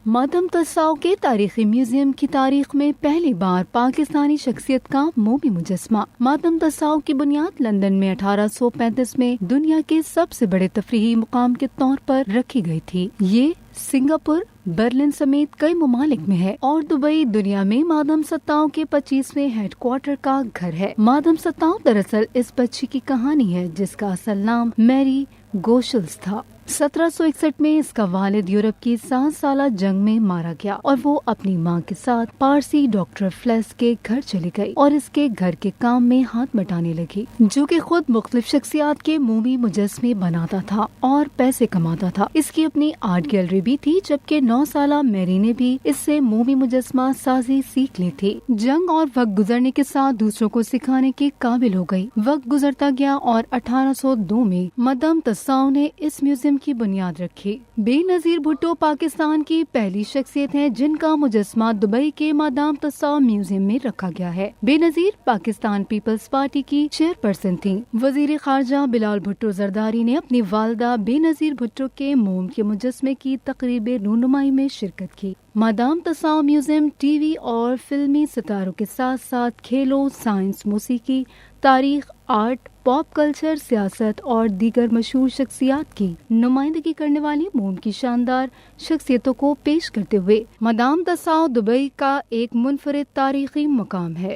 मादम तस्साव के तारीखी म्यूजियम की तारीख में पहली बार पाकिस्तानी शख्सियत का मोमी मुजस्मा। मादम तस्साव की बुनियाद लंदन में 1835 में दुनिया के सबसे बड़े तफरीही मुकाम के तौर पर रखी गई थी। ये सिंगापुर, बर्लिन समेत कई ममालिक में है और दुबई दुनिया में मादम तस्साव के 25वें हेडक्वार्टर का घर है। मादम तस्साव दरअसल इस बच्ची की कहानी है जिसका असल नाम मैरी गोशल्स था। 1761 में इसका वालिद यूरोप की 7 साला जंग में मारा गया और वो अपनी मां के साथ पारसी डॉक्टर फ्लेस के घर चली गई और इसके घर के काम में हाथ बटाने लगी, जो कि खुद मुख्तलिफ शख्सियात के मोमी मुजस्मे बनाता था और पैसे कमाता था। इसकी अपनी आर्ट गैलरी भी थी, जबकि 9 साला मैरी ने भी इससे मोमी मुजस्मा साजी सीख ली थी। जंग और वक्त गुजरने के साथ दूसरों को सिखाने के काबिल हो गई। वक्त गुजरता गया और 1802 में मादम तस्साव ने इस म्यूजियम की बुनियाद रखी। बेनजीर भुट्टो पाकिस्तान की पहली शख्सियत हैं जिनका मुजस्मा दुबई के मादम तस्साव म्यूजियम में रखा गया है। बेनजीर पाकिस्तान पीपल्स पार्टी की चेयरपर्सन थी। वजीर खारजा बिलाल भुट्टो जरदारी ने अपनी वालदा बेनजीर भुट्टो के मोम के मुजस्मे की तकरीब रूनुमाई में शिरकत की। मादम तस्साव म्यूजियम टीवी और फिल्मी सितारों के साथ साथ खेलों, साइंस, मौसीकी, तारीख, आर्ट, पॉप कल्चर, सियासत और दीगर मशहूर शख्सियात की नुमाइंदगी करने वाली मोम की शानदार शख्सियतों को पेश करते हुए मादम तस्साव दुबई का एक मुनफरिद तारीखी मुकाम है।